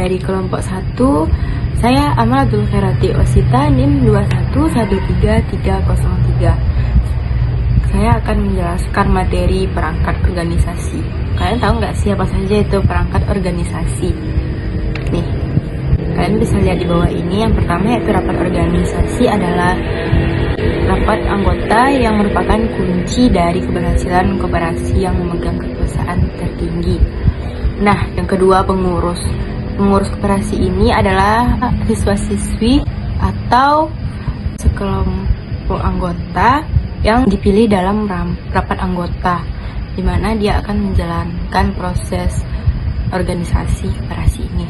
dari kelompok 1, saya Amal Abdul Khairati Osita NIM 2113303. Saya akan menjelaskan materi perangkat organisasi. Kalian tahu nggak sih apa saja itu perangkat organisasi? Nih, kalian bisa lihat di bawah ini. Yang pertama yaitu rapat organisasi adalah rapat anggota yang merupakan kunci dari keberhasilan koperasi yang memegang kekuasaan tertinggi. Nah, yang kedua pengurus. Pengurus koperasi ini adalah siswa-siswi atau sekelompok anggota yang dipilih dalam rapat anggota, di mana dia akan menjalankan proses organisasi koperasi ini.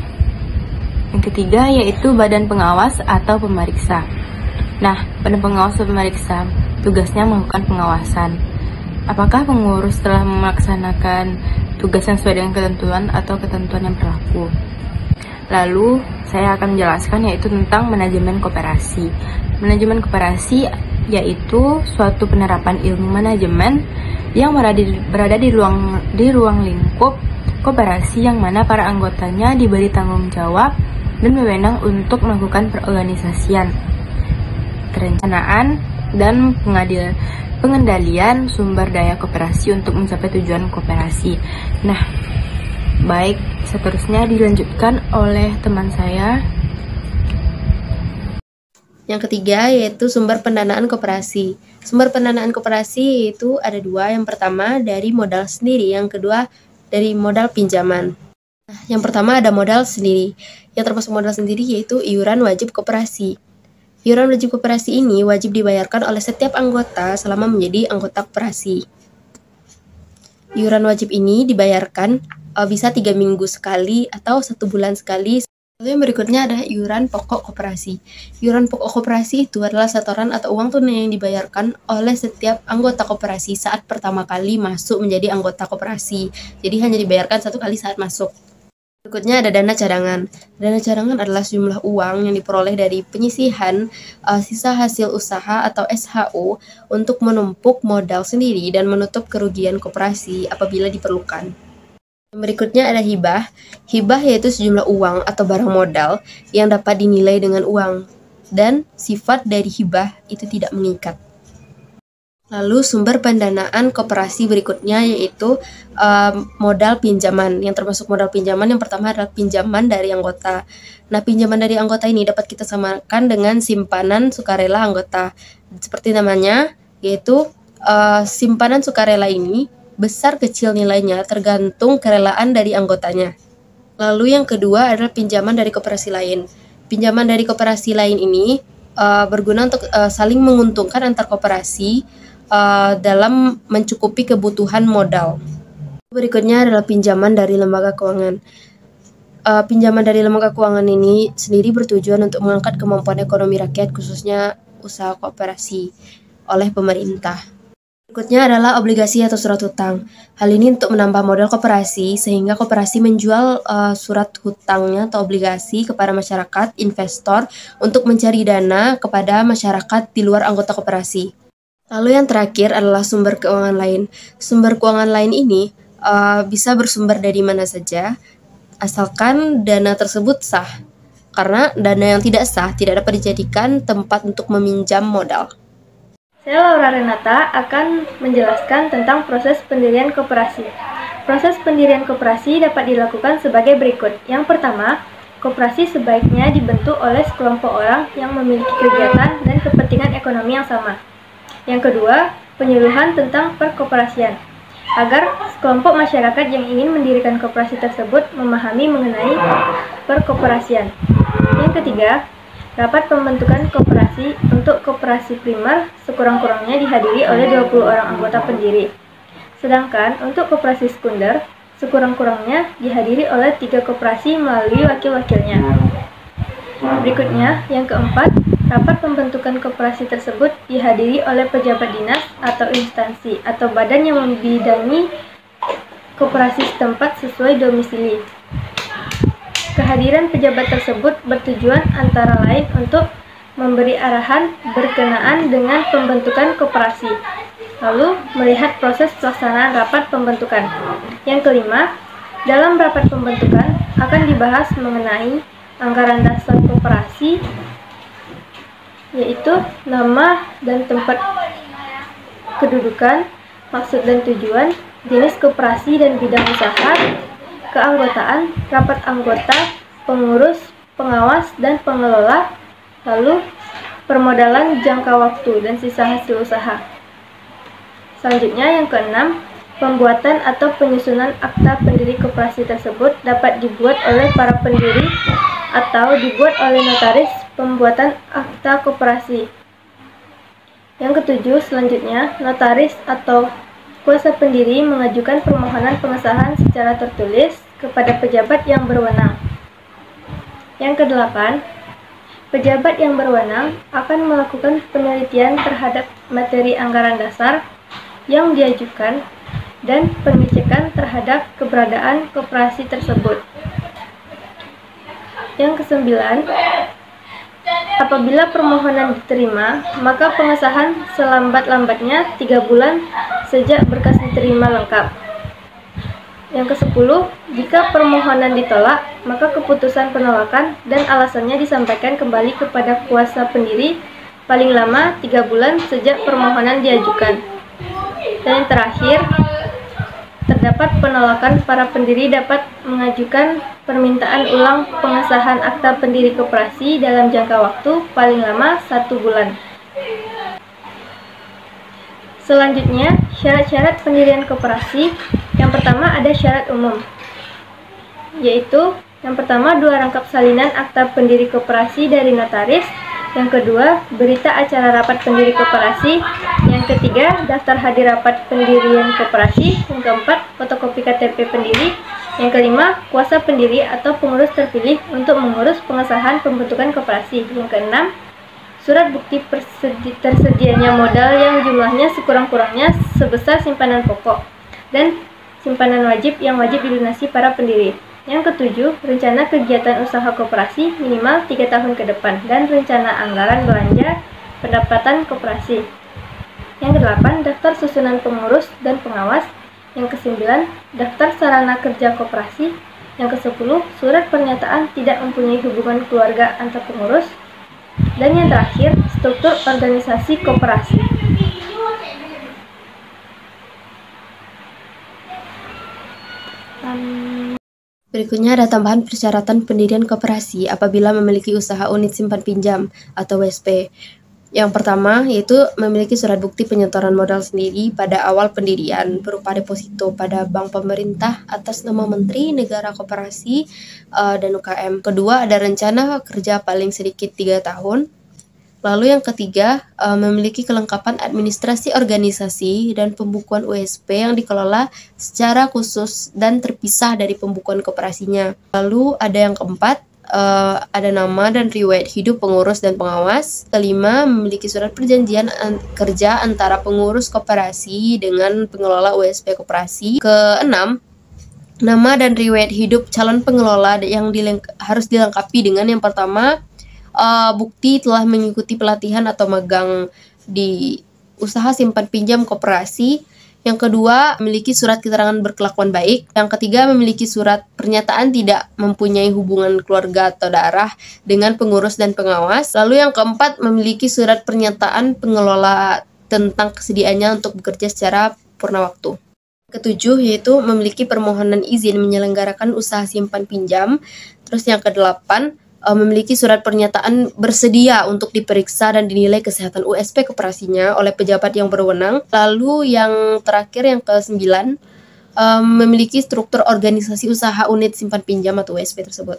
Yang ketiga yaitu badan pengawas atau pemeriksa. Nah, badan pengawas atau pemeriksa tugasnya melakukan pengawasan. Apakah pengurus telah melaksanakan tugas yang sesuai dengan ketentuan atau ketentuan yang berlaku? Lalu, saya akan menjelaskan yaitu tentang manajemen koperasi. Manajemen koperasi yaitu suatu penerapan ilmu manajemen yang berada di ruang lingkup koperasi yang mana para anggotanya diberi tanggung jawab dan wewenang untuk melakukan perorganisasian, perencanaan, dan pengendalian sumber daya koperasi untuk mencapai tujuan koperasi. Nah, baik, seterusnya dilanjutkan oleh teman saya. Yang ketiga yaitu sumber pendanaan koperasi. Sumber pendanaan koperasi itu ada dua. Yang pertama dari modal sendiri, yang kedua dari modal pinjaman. Nah, yang pertama ada modal sendiri. Yang termasuk modal sendiri yaitu iuran wajib koperasi. Iuran wajib koperasi ini wajib dibayarkan oleh setiap anggota selama menjadi anggota koperasi. Iuran wajib ini dibayarkan bisa 3 minggu sekali atau 1 bulan sekali. Lalu yang berikutnya ada iuran pokok koperasi. Iuran pokok koperasi itu adalah setoran atau uang tunai yang dibayarkan oleh setiap anggota koperasi saat pertama kali masuk menjadi anggota koperasi. Jadi hanya dibayarkan 1 kali saat masuk. Berikutnya ada dana cadangan. Dana cadangan adalah sejumlah uang yang diperoleh dari penyisihan sisa hasil usaha atau SHU untuk menumpuk modal sendiri dan menutup kerugian koperasi apabila diperlukan. Yang berikutnya ada hibah. Hibah yaitu sejumlah uang atau barang modal yang dapat dinilai dengan uang, dan sifat dari hibah itu tidak mengikat. Lalu sumber pendanaan koperasi berikutnya yaitu modal pinjaman. Yang termasuk modal pinjaman yang pertama adalah pinjaman dari anggota. Nah, pinjaman dari anggota ini dapat kita samakan dengan simpanan sukarela anggota. Seperti namanya, yaitu simpanan sukarela ini besar kecil nilainya tergantung kerelaan dari anggotanya. Lalu yang kedua adalah pinjaman dari koperasi lain. Pinjaman dari koperasi lain ini berguna untuk saling menguntungkan antar koperasi dalam mencukupi kebutuhan modal. Berikutnya adalah pinjaman dari lembaga keuangan. Pinjaman dari lembaga keuangan ini sendiri bertujuan untuk mengangkat kemampuan ekonomi rakyat khususnya usaha koperasi oleh pemerintah. Berikutnya adalah obligasi atau surat hutang. Hal ini untuk menambah modal koperasi sehingga koperasi menjual surat hutangnya atau obligasi kepada masyarakat, investor untuk mencari dana kepada masyarakat di luar anggota koperasi. Lalu yang terakhir adalah sumber keuangan lain. Sumber keuangan lain ini bisa bersumber dari mana saja, asalkan dana tersebut sah. Karena dana yang tidak sah tidak dapat dijadikan tempat untuk meminjam modal. Saya Laura Renata akan menjelaskan tentang proses pendirian koperasi. Proses pendirian koperasi dapat dilakukan sebagai berikut. Yang pertama, koperasi sebaiknya dibentuk oleh sekelompok orang yang memiliki kegiatan dan kepentingan ekonomi yang sama. Yang kedua, penyuluhan tentang perkoperasian, agar sekelompok masyarakat yang ingin mendirikan koperasi tersebut memahami mengenai perkoperasian. Yang ketiga, rapat pembentukan koperasi untuk koperasi primer sekurang-kurangnya dihadiri oleh 20 orang anggota pendiri. Sedangkan untuk koperasi sekunder sekurang-kurangnya dihadiri oleh 3 koperasi melalui wakil-wakilnya. Berikutnya, yang keempat, rapat pembentukan koperasi tersebut dihadiri oleh pejabat dinas atau instansi atau badan yang membidangi koperasi setempat sesuai domisili. Kehadiran pejabat tersebut bertujuan antara lain untuk memberi arahan berkenaan dengan pembentukan koperasi, lalu melihat proses pelaksanaan rapat pembentukan. Yang kelima, Dalam rapat pembentukan akan dibahas mengenai anggaran dasar koperasi, yaitu nama dan tempat kedudukan, maksud dan tujuan, jenis koperasi dan bidang usaha, keanggotaan, rapat anggota, pengurus, pengawas, dan pengelola, lalu permodalan jangka waktu dan sisa hasil usaha. Selanjutnya yang keenam, pembuatan atau penyusunan akta pendiri koperasi tersebut dapat dibuat oleh para pendiri atau dibuat oleh notaris pembuatan akta koperasi. Yang ketujuh, selanjutnya, notaris atau kuasa pendiri mengajukan permohonan pengesahan secara tertulis kepada pejabat yang berwenang. Yang kedelapan, pejabat yang berwenang akan melakukan penelitian terhadap materi anggaran dasar yang diajukan dan pengecekan terhadap keberadaan koperasi tersebut. Yang kesembilan, apabila permohonan diterima, maka pengesahan selambat-lambatnya 3 bulan sejak berkas diterima lengkap. Yang kesepuluh, jika permohonan ditolak, maka keputusan penolakan dan alasannya disampaikan kembali kepada kuasa pendiri paling lama 3 bulan sejak permohonan diajukan. Dan yang terakhir, terdapat penolakan, para pendiri dapat mengajukan permintaan ulang pengesahan akta pendiri koperasi dalam jangka waktu paling lama 1 bulan. Selanjutnya, syarat-syarat pendirian koperasi. Yang pertama ada syarat umum, yaitu yang pertama 2 rangkap salinan akta pendiri koperasi dari notaris. Yang kedua, berita acara rapat pendiri koperasi. Yang ketiga, daftar hadir rapat pendirian koperasi. Yang keempat, fotokopi KTP pendiri. Yang kelima, kuasa pendiri atau pengurus terpilih untuk mengurus pengesahan pembentukan koperasi. Yang keenam, surat bukti tersedianya modal yang jumlahnya sekurang-kurangnya sebesar simpanan pokok dan simpanan wajib yang wajib dilunasi para pendiri. Yang ketujuh, rencana kegiatan usaha koperasi minimal 3 tahun ke depan dan rencana anggaran belanja pendapatan koperasi. Yang kedelapan, daftar susunan pengurus dan pengawas. Yang kesembilan, daftar sarana kerja koperasi. Yang kesepuluh, surat pernyataan tidak mempunyai hubungan keluarga antar pengurus. Dan yang terakhir, struktur organisasi koperasi. Berikutnya ada tambahan persyaratan pendirian koperasi apabila memiliki usaha unit simpan pinjam atau USP. Yang pertama yaitu memiliki surat bukti penyetoran modal sendiri pada awal pendirian berupa deposito pada bank pemerintah atas nama Menteri, Negara, Koperasi, dan UKM. Kedua, ada rencana kerja paling sedikit 3 tahun. Lalu yang ketiga, memiliki kelengkapan administrasi organisasi dan pembukuan USP yang dikelola secara khusus dan terpisah dari pembukuan koperasinya. Lalu ada yang keempat, ada nama dan riwayat hidup pengurus dan pengawas. Kelima, memiliki surat perjanjian kerja antara pengurus koperasi dengan pengelola USP koperasi. Keenam, nama dan riwayat hidup calon pengelola yang harus dilengkapi dengan yang pertama, bukti telah mengikuti pelatihan atau magang di usaha simpan pinjam koperasi. Yang kedua, memiliki surat keterangan berkelakuan baik. Yang ketiga, memiliki surat pernyataan tidak mempunyai hubungan keluarga atau darah dengan pengurus dan pengawas. Lalu yang keempat, memiliki surat pernyataan pengelola tentang kesediaannya untuk bekerja secara purna waktu. Ketujuh, yaitu memiliki permohonan izin menyelenggarakan usaha simpan pinjam. Terus yang kedelapan, memiliki surat pernyataan bersedia untuk diperiksa dan dinilai kesehatan USP koperasinya oleh pejabat yang berwenang. Lalu yang terakhir, yang ke-9, memiliki struktur organisasi usaha unit simpan pinjam atau USP tersebut.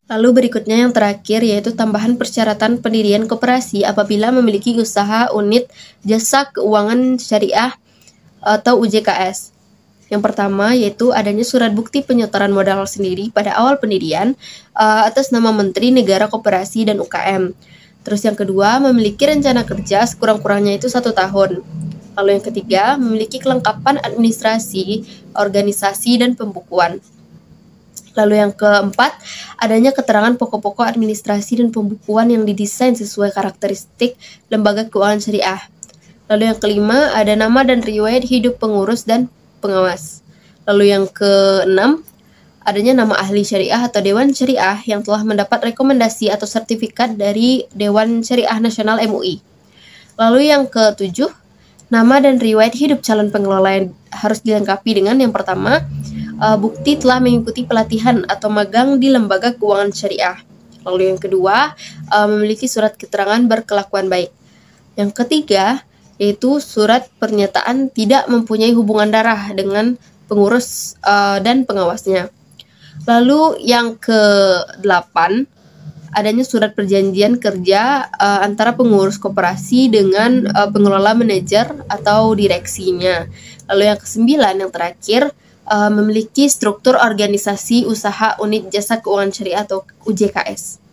Lalu berikutnya yang terakhir yaitu tambahan persyaratan pendirian koperasi apabila memiliki usaha unit jasa keuangan syariah atau UJKS. Yang pertama yaitu adanya surat bukti penyetoran modal sendiri pada awal pendirian atas nama Menteri, Negara, Koperasi, dan UKM. Terus yang kedua, memiliki rencana kerja sekurang-kurangnya itu 1 tahun. Lalu yang ketiga, memiliki kelengkapan administrasi, organisasi, dan pembukuan. Lalu yang keempat, adanya keterangan pokok-pokok administrasi dan pembukuan yang didesain sesuai karakteristik lembaga keuangan syariah. Lalu yang kelima, ada nama dan riwayat hidup pengurus dan pengawas. Lalu yang keenam, adanya nama ahli syariah atau Dewan Syariah yang telah mendapat rekomendasi atau sertifikat dari Dewan Syariah Nasional MUI. Lalu yang ke-7, nama dan riwayat hidup calon pengelola yang harus dilengkapi dengan yang pertama, bukti telah mengikuti pelatihan atau magang di lembaga keuangan syariah. Lalu yang kedua, memiliki surat keterangan berkelakuan baik. Yang ketiga, yaitu surat pernyataan tidak mempunyai hubungan darah dengan pengurus dan pengawasnya. Lalu yang ke-8, adanya surat perjanjian kerja antara pengurus koperasi dengan pengelola manajer atau direksinya. Lalu yang ke-9, yang terakhir, memiliki struktur organisasi usaha unit jasa keuangan syariah atau UJKS.